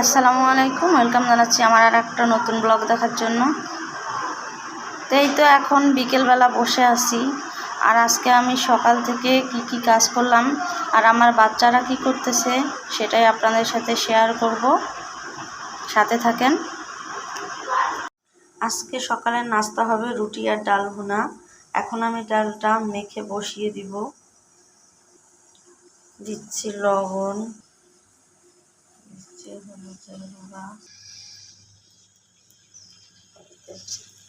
আসসালামু আলাইকুম, ওয়েলকাম জানাচ্ছি আমার আর একটা নতুন ব্লগ দেখার জন্য। তো এখন বিকেলবেলা বসে আছি, আর আজকে আমি সকাল থেকে কি কাজ করলাম আর আমার বাচ্চারা কি করতেছে সেটাই আপনাদের সাথে শেয়ার করব, সাথে থাকেন। আজকে সকালের নাস্তা হবে রুটি আর ডাল ভুনা। এখন আমি ডালটা মেখে বসিয়ে দিচ্ছি লবণ,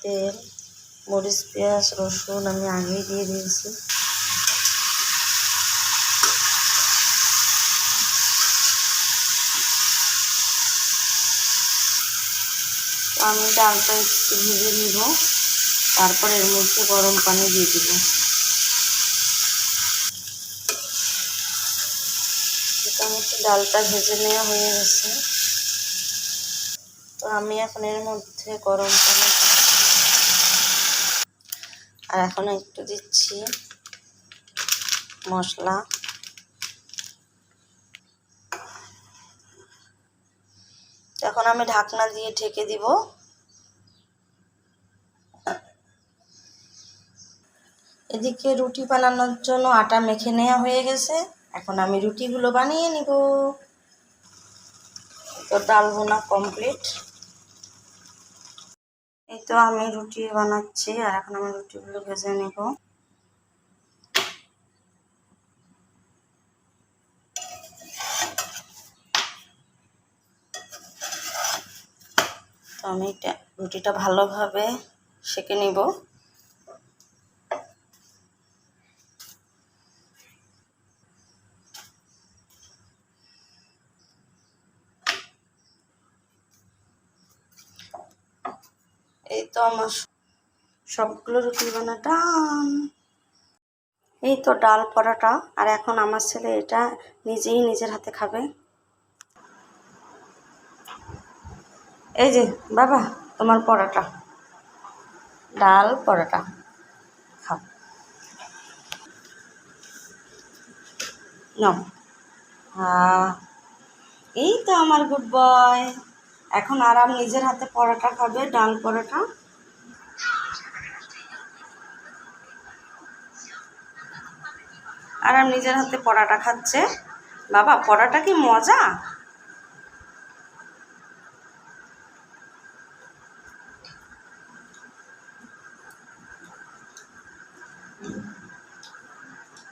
তেল, মরিচ, পেঁয়াজ, রসুন আমি আগেই দিয়ে দিয়েছি। আমি ডালটা একটু ভেজে নিব, তারপর এর মধ্যে গরম পানি দিয়ে দিব। মোটামুটি ডালটা ভেজে নেওয়া হয়ে গেছে, তো আমি এখন এর মধ্যে গরম পানি আর এখন একটু দিচ্ছি মশলা। এখন আমি ঢাকনা দিয়ে ঢেকে দিব। এদিকে রুটি বানানোর জন্য আটা মেখে নেওয়া হয়ে গেছে, এখন আমি রুটিগুলো বানিয়ে নিব। তো ডাল ভুনা কমপ্লিট। এই তো আমি রুটি বানাচ্ছি, আর এখন আমি রুটিগুলো ভেজে নেব। তো আমি রুটিটা ভালোভাবে সেঁকে নিব। এই তো আমার সবগুলো রুটি বানা ডান। এই তো ডাল পরোটা, আর এখন আমার ছেলে এটা নিজেই নিজের হাতে খাবে। এই যে বাবা, তোমার পরোটা, ডাল পরোটা খাও, নাও। এই তো আমার গুড বয়, এখন আরাম নিজের হাতে পরোটা খাবে, ডাল পরোটা। আরাম নিজের হাতে পরোটা খাচ্ছে। বাবা, পরোটা কি মজা!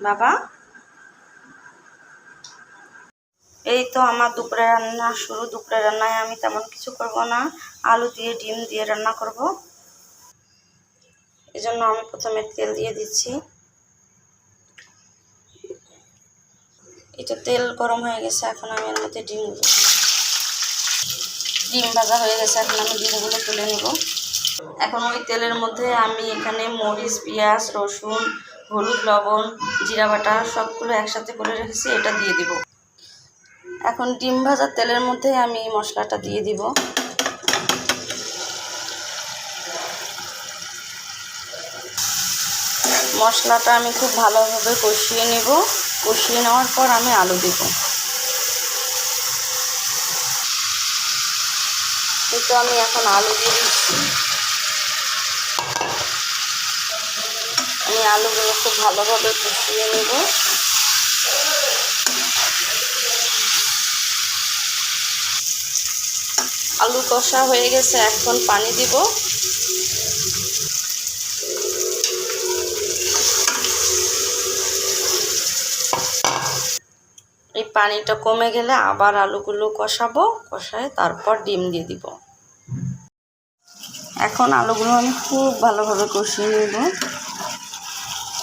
বাবা, এই তো আমার দুপুরে রান্না শুরু। দুপুরে রান্নায় আমি তেমন কিছু করব না, আলু দিয়ে ডিম দিয়ে রান্না করব। এজন্য আমি প্রথমে তেল দিয়ে দিচ্ছি। এটা তেল গরম হয়ে গেছে, এখন আমি এর মধ্যে ডিম ভাজা হয়ে গেছে, এখন আমি ডিমগুলো তুলে নেব। এখন ওই তেলের মধ্যে আমি এখানে মরিচ, পেঁয়াজ, রসুন, হলুদ, লবণ, জিরা বাটা সবগুলো একসাথে করে রেখেছি, এটা দিয়ে দিব। এখন ডিম ভাজা তেলের মধ্যে আমি মশলাটা দিয়ে দিব। মশলাটা আমি খুব ভালোভাবে কষিয়ে নেব। কষিয়ে নেওয়ার পর আমি আলু দেব। কিন্তু আমি এখন আলু দিয়ে দিচ্ছি। আমি আলুগুলো খুব ভালোভাবে কষিয়ে নেব। আলু কষা হয়ে গেছে, এখন পানি দিব। এই পানিটা কমে গেলে আবার আলুগুলো কষাবো, কষায় তারপর ডিম দিয়ে দিব। এখন আলুগুলো আমি খুব ভালোভাবে কষিয়ে নেব,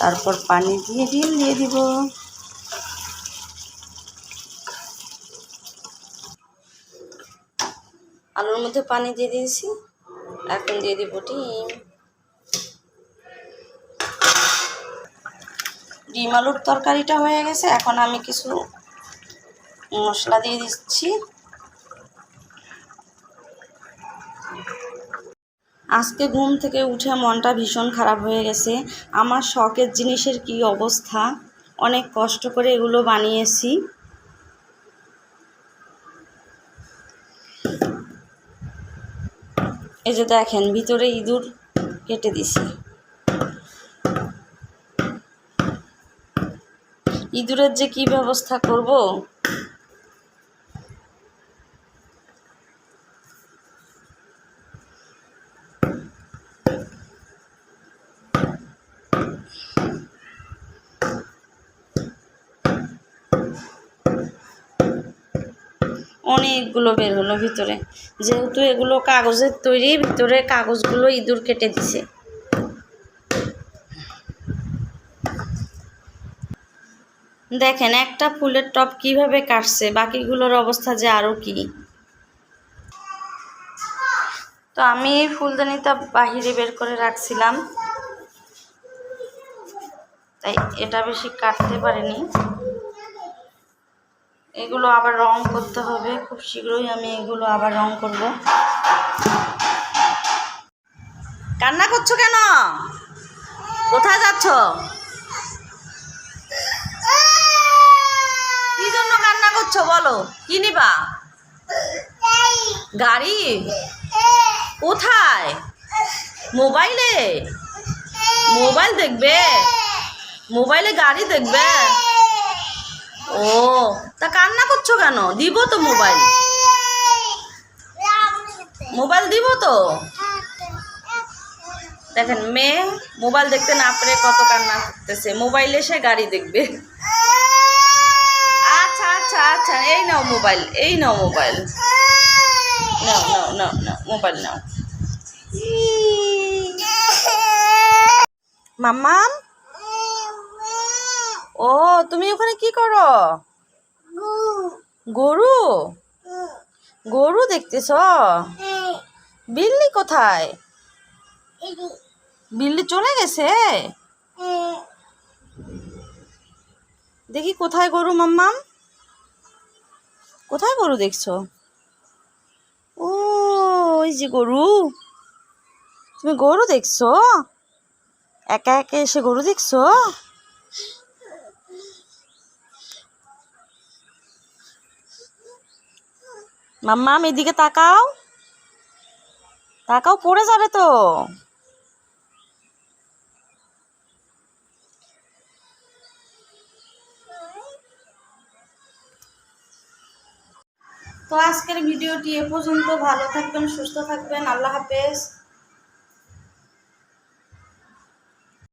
তারপর পানি দিয়ে ডিম দিয়ে দিব। আলুর মধ্যে পানি দিয়ে দিয়েছি, এখন দিয়ে দিব ডিম আলুর তরকারিটা হয়ে গেছে। এখন আমি কিছু মশলা দিয়ে দিচ্ছি। আজকে ঘুম থেকে উঠে মনটা ভীষণ খারাপ হয়ে গেছে। আমার শখের জিনিসের কি অবস্থা! অনেক কষ্ট করে এগুলো বানিয়েছি। এই যে দেখেন ভিতরে ইঁদুর কেটে দিছি। ইঁদুরের যে কি ব্যবস্থা করব। অনেকগুলো বের হলো ভিতরে, যেহেতু এগুলো কাগজের তৈরি, ভিতরে কাগজগুলো ইঁদুর কেটে দিছে। দেখেন একটা ফুলের টব কিভাবে কাটছে, বাকিগুলোর অবস্থা যে আরও কি। তো আমি এই ফুলদানিটা বাহিরে বের করে রাখছিলাম, তাই এটা বেশি কাটতে পারিনি। এগুলো আবার রং করতে হবে, খুব শীঘ্রই আমি এগুলো আবার রং করব। কান্না করছো কেন? কোথায় যাচ্ছ? কি জন্য কান্না করছো বলো? কি নিবা? গাড়ি? কোথায়? মোবাইলে? মোবাইল দেখবে? মোবাইলে গাড়ি দেখবে? ও, তা কান্না করছো কেন? দিব তো মোবাইল, মোবাইল দিব তো। দেখেন মেয়ে মোবাইল দেখতে না পেরে কত কান্না করতেছে, মোবাইলে সে গাড়ি দেখবে। আচ্ছা আচ্ছা আচ্ছা, এই নাও মোবাইল, এই নাও মোবাইল, নাও নাও নাও নাও মোবাইল নাও। মাম্মাম, ও তুমি ওখানে কি করো? গরু? গরু দেখতেছ? বিল্লি কোথায়? বিল্লি চলে গেছে? দেখি কোথায় গরু মাম্মাম, কোথায় গরু দেখছো? ও ওই যে গরু, তুমি গরু দেখছো? একা একা এসে গরু দেখছো? মাম্মাম এদিকে তাকাও, তাকাও, পড়ে যাবে তো। তো আজকের ভিডিওটি এ পর্যন্ত। ভালো থাকবেন, সুস্থ থাকবেন, আল্লাহ হাফেজ।